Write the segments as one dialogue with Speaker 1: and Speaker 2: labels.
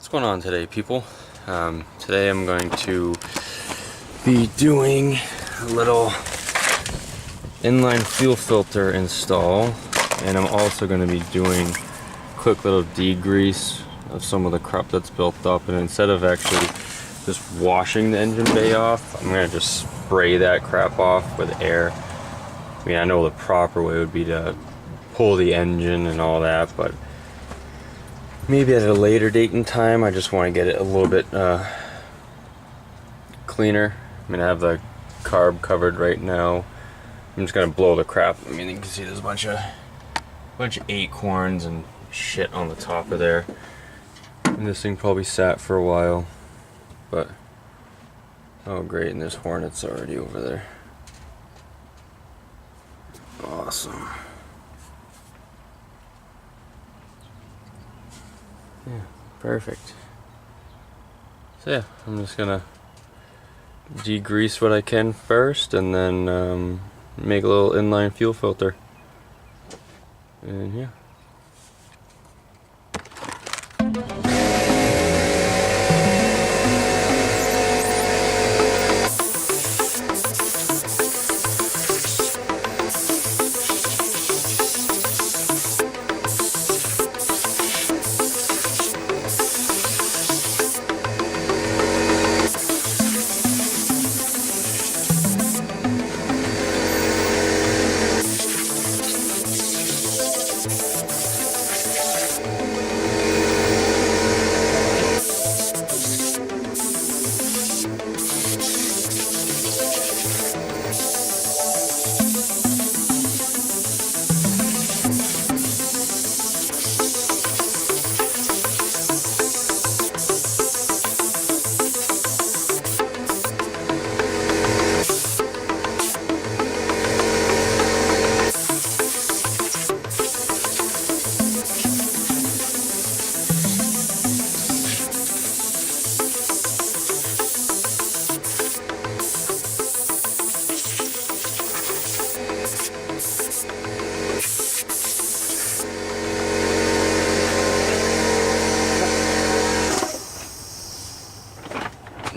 Speaker 1: What's going on today, people? Today I'm going to be doing a little inline fuel filter install, and I'm also going to be doing a quick little degrease of some of the crap that's built up. And instead of actually just washing the engine bay off, I'm going to just spray that crap off with air. I mean, I know the proper way would be to pull the engine and all that, but maybe at a later date and time, I just want to get it a little bit cleaner. I mean, I have the carb covered right now. I'm just gonna blow the crap. I mean, you can see there's a bunch of acorns and shit on the top of there. And this thing probably sat for a while, but oh great! And there's hornets already over there. Awesome. Yeah, perfect. So yeah, I'm just gonna degrease what I can first, and then make a little inline fuel filter. And yeah.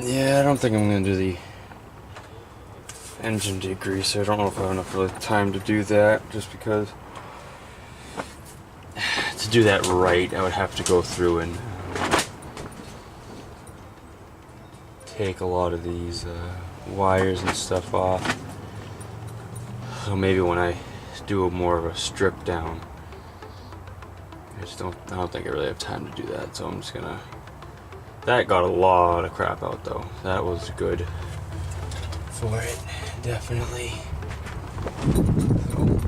Speaker 1: Yeah, I don't think I'm gonna do the engine degreaser. I don't know if I have enough really time to do that, just because to do that right, I would have to go through and take a lot of these wires and stuff off. So maybe when I do more of a strip down, I don't think I really have time to do that. So I'm just gonna. That got a lot of crap out though. That was good for it, definitely. So,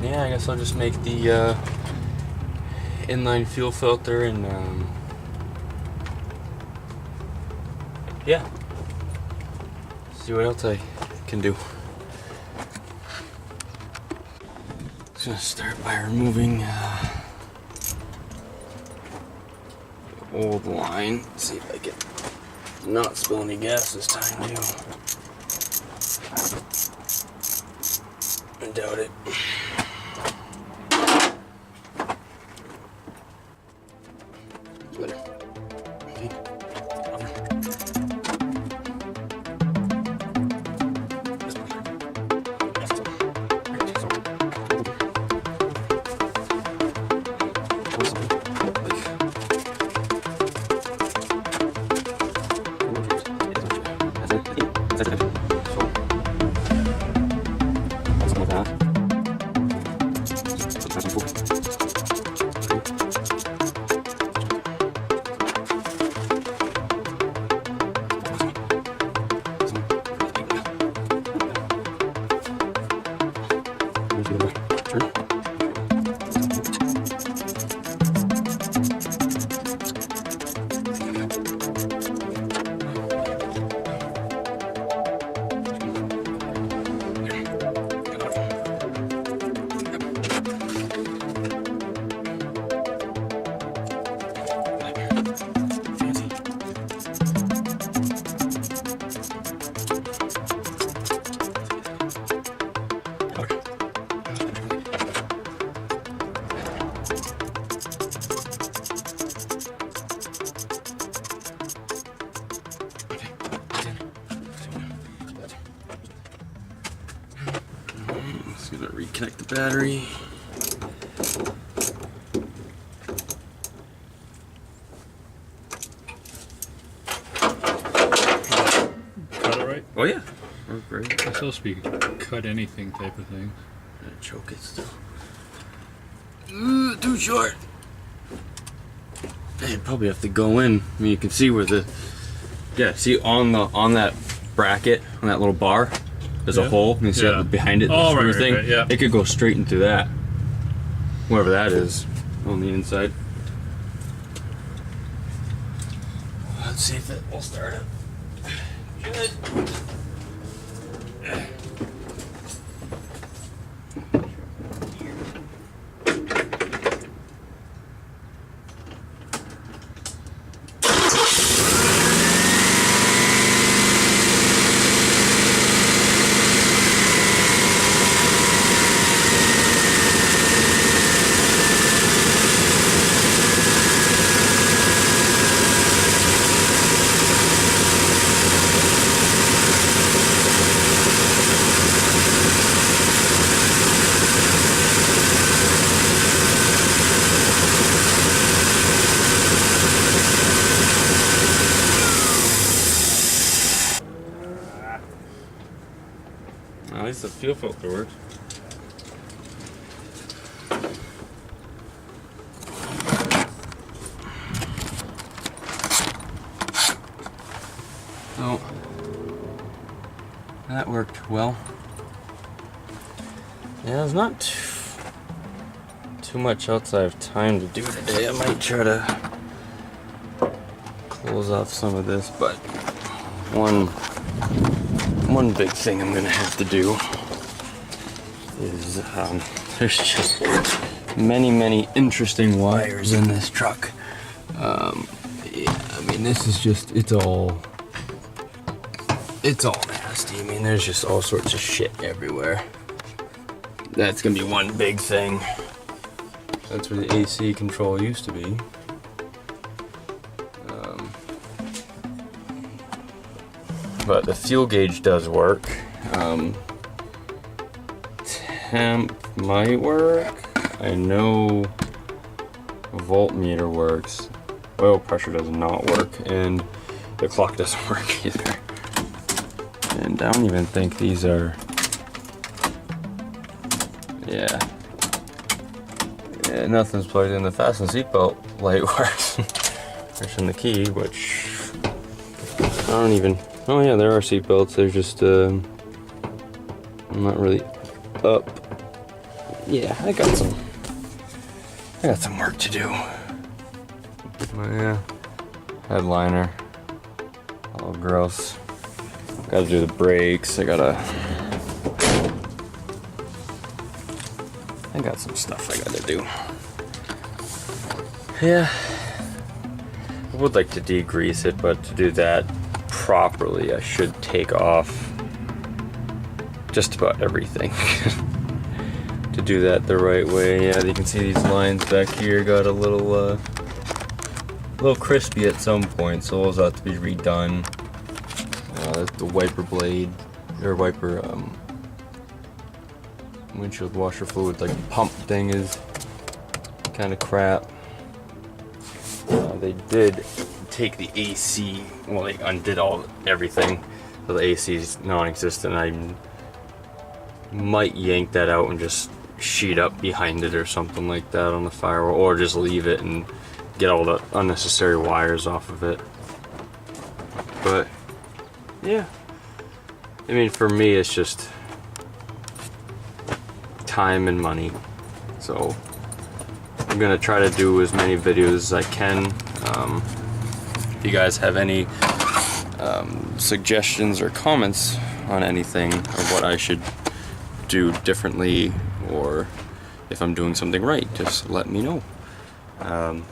Speaker 1: yeah, I guess I'll just make the inline fuel filter and yeah, see what else I can do. Just gonna start by removing old line. See if I can not spill any gas this time too. I doubt it. Better. Okay. gonna reconnect the battery.
Speaker 2: Cut it right?
Speaker 1: Oh yeah. Oh, great.
Speaker 2: It's supposed to be cut anything type of thing.
Speaker 1: I'm gonna choke it still. Ooh, too short. I'd probably have to go in. I mean, you can see where the, yeah, see on that bracket, on that little bar, there's a hole. You see behind it, the screw thing.
Speaker 2: Yeah.
Speaker 1: It could go straight into that, whatever that is, on the inside. Let's see if it will start it. Good. At least the fuel filter works. So that worked well. Yeah, there's not too much else I have time to do today. I might try to close off some of this, but one big thing I'm gonna have to do is there's just many interesting wires in this truck. Yeah, I mean, this is just, it's all nasty. I mean, there's just all sorts of shit everywhere. That's gonna be one big thing. That's where the AC control used to be. But the fuel gauge does work. Temp might work. I know voltmeter works. Oil pressure does not work, and the clock doesn't work either. And I don't even think these are. Yeah, nothing's plugged in. The fasten seatbelt light works. There's in the key, which I don't even. Oh yeah, there are seat belts. They're just I'm not really up. Yeah, I got some work to do. Oh yeah, headliner, all gross. Gotta do the brakes. I got some stuff I gotta do. Yeah, I would like to degrease it, but to do that properly, I should take off just about everything. To do that the right way. Yeah, you can see these lines back here got a little crispy at some point, so those have to be redone. The wiper blade, or wiper windshield washer fluid, like pump thing, is kind of crap. They did take the AC, well, they undid everything, so the AC is non-existent. I might yank that out and just sheet up behind it or something like that on the firewall, or just leave it and get all the unnecessary wires off of it. But yeah, I mean, for me, it's just time and money. So I'm gonna try to do as many videos as I can. If you guys have any suggestions or comments on anything, or what I should do differently, or if I'm doing something right, just let me know. But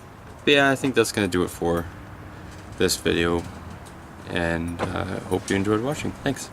Speaker 1: yeah, I think that's gonna do it for this video, and hope you enjoyed watching. Thanks.